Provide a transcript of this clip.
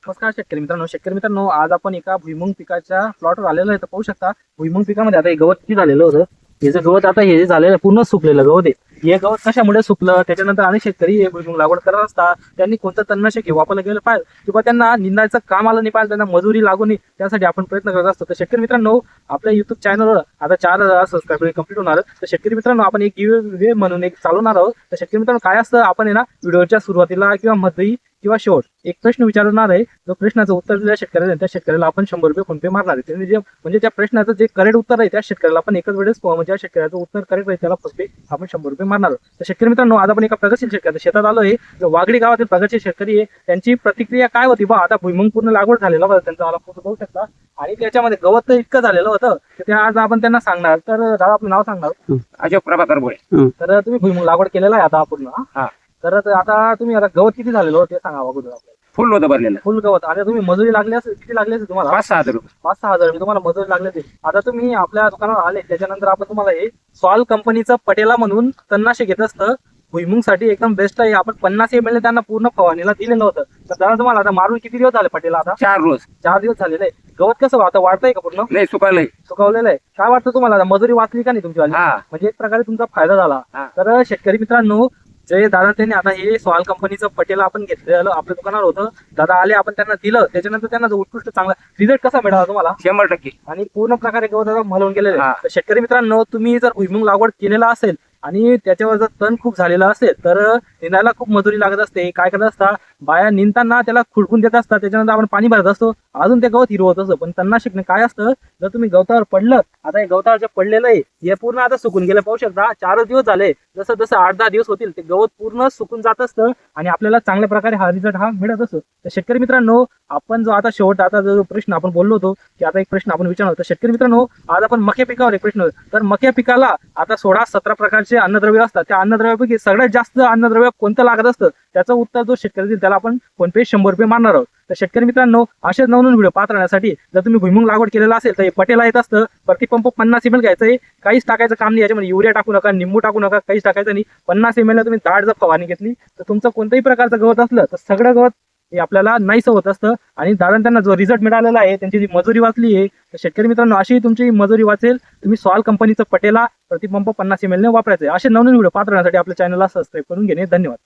नमस्कार शेतकरी मित्रांनो, आज आपण एका भुईमुंग पिकाच्या प्लॉटवर आलेलो आहे. तर पाहू शकता भुईमुंग पिकामध्ये आता हे गवत किती झालेलं होतं. हे जे गवत आता हे जे झालेलं पूर्ण सुकलेलं गवत आहे. हे गवत कशामुळे सुकलं, त्याच्यानंतर अनेक शेतकरी हे भुईमुंग लागवड करत असतात. त्यांनी कोणतं तणनाशक वापरलं गेलं पाहिजे किंवा त्यांना निंदायचं काम आलं नाही पाहिजे, त्यांना मजुरी लागू नये, त्यासाठी आपण प्रयत्न करत असतो. तर शेतकरी मित्रांनो, आपल्या युट्यूब चॅनलवर आता 4,000 सबस्क्रायबर कंप्लीट होणार. तर शेतकरी मित्रांनो, आपण एक गिव्ह म्हणून एक चालवणार आहोत. तर शेतकरी मित्रांनो, काय असतं, आपण आहे ना व्हिडिओच्या सुरुवातीला किंवा मध्ये किंवा शेवट एक प्रश्न विचारणार आहे. जो प्रश्नाचं उत्तर दिल्या शेतकऱ्याला, त्या शेतकऱ्याला आपण 100 रुपये फोन पे मारणार आहे. त्यांनी जे म्हणजे त्या प्रश्नाचं जे करेक्ट उत्तर आहे त्या शेतकऱ्याला आपण एकच वेळेस म्हणजे शेतकऱ्याचं उत्तर करेक्ट आहे त्याला फोन पे आपण 100 रुपये मारणार आहोत. तर शेतकरी मित्रांनो, आज आपण एका प्रगतशील शेतकऱ्याच्या शेतात आलो आहे. जो वागडी गावातील प्रगतशील शेतकरी आहे, त्यांची प्रतिक्रिया काय होती बा. आता भुईमुंग पूर्ण लागवड झालेला होता त्यांचा, मला फोटो बघू शकता. आणि त्याच्यामध्ये गवत तर इतकं झालेलं होतं की ते आज आपण त्यांना सांगणार. तर दादा, आपलं नाव सांगणार. अशोक प्रभाकर बोळे. तर तुम्ही भुईमुंग लागवड केलेला आहे आता पूर्ण. हा. तर आता तुम्ही आता गवत किती झालेलं होतं ते सांगा अगोदर आपल्याला. फुल होतं भरलेलं. फुल गवत. आणि तुम्ही मजुरी लागली असेल, किती लागली असेल तुम्हाला? 5-6 हजार रुपये. 5-6 हजार तुम्हाला मजुरी लागली असेल. आता तुम्ही आपल्या दुकानावर आले, त्याच्यानंतर आपण तुम्हाला हे सॉल कंपनीचं पटेला म्हणून तणनाशक घेत असतं. भुईमुंग साठी एकदम बेस्ट आहे. आपण 50 ml त्यांना पूर्ण फवारणीला दिलेलं होतं. तर त्याला तुम्हाला आता मारून किती दिवस झाले पटेला? आता 4 दिवस झालेले आहे. गवत कसं आता वाढतंय का पूर्ण? नाही, सुकायलंय. सुकवलेलं आहे. काय वाटतं तुम्हाला, आता मजुरी वाचली का नाही तुमची? हा. म्हणजे एक प्रकारे तुमचा फायदा झाला. हा. तर शेतकरी मित्रांनो, जे दादा त्यांनी आता हे सॉल कंपनीचं पटेला आपण घेतलेलं आपल्या दुकानावर होतं. दादा आले, आपण त्यांना दिलं, त्याच्यानंतर त्यांना जो उत्कृष्ट चांगला रिझल्ट कसा मिळाला तुम्हाला? 100%. आणि पूर्ण प्रकारे गवत मलवून गेलेले. हा. तर शेतकरी मित्रांनो, तुम्ही जर भुईमुंग लागवड केलेला असेल आणि त्याच्यावर जर तण खूप झालेला असेल तर निंदायला खूप मजुरी लागत असते. काय करत असतात बाया, निंदताना त्याला खुडकून देत असतात, त्याच्यानंतर आपण पाणी भरत असतो, अजून ते गवत हिरवत असतं. पण तणनाशकने काय असतं, जर तुम्ही गवतावर पडलं, आता हे गवतावर जे पडलेलं आहे हे पूर्ण आता सुकून गेलं. पाहू शकता 4 दिवस झाले. जसं जसं 8-10 दिवस होतील ते गवत पूर्ण सुकून जात असतं आणि आपल्याला चांगल्या प्रकारे हा रिझल्ट हा मिळत असतो. तर शेतकरी मित्रांनो, आपण जो आता शेवट आता जो प्रश्न आपण बोललो होतो की आता एक प्रश्न आपण विचारणार होतो. शेतकरी मित्रांनो, आज आपण मक्या पिकावर एक प्रश्न होतो. तर मक्या पिकाला आता 16-17 प्रकारचे अन्नद्रव्य असतात. त्या अन्नद्रव्यापैकी सगळ्यात जास्त अन्नद्रव्य कोणतं लागत असतं, त्याचं उत्तर जो शेतकरी देईल त्याला आपण फोन पे 100 रुपये मारणार आहोत. तर शेतकरी मित्रांनो, असेच नवनवीन व्हिडिओ पाहत राहण्यासाठी जर तुम्ही भुईमुंग लागवड केलेला असेल तर हे पटेला येत असतं. प्रतिपंप 50 ml घ्यायचं आहे. काहीच टाकायचं काम नाही याच्यामध्ये. युरिया टाकू नका, निंबू टाकू नका, काहीच टाकायचं नाही. 50 ml तुम्ही दाट जर फवारणी घेतली तर तुमचं कोणत्याही प्रकारचं गवत असलं तर सगळं गवत हे आपल्याला नाहीसं होत असतं. आणि दादांना त्यांना जो रिझल्ट मिळालेला आहे, त्यांची जी मजुरी वाचली आहे. तर शेतकरी मित्रांनो, अशी तुमची मजुरी वाचेल. तुम्ही सॉल कंपनीचं पटेला प्रतिपंप 50 ml ने वापरायचं आहे. असे नवनवीन व्हिडिओ पाहत राहण्यासाठी आपल्या चॅनलला सबस्क्राईब करून घेणे. धन्यवाद.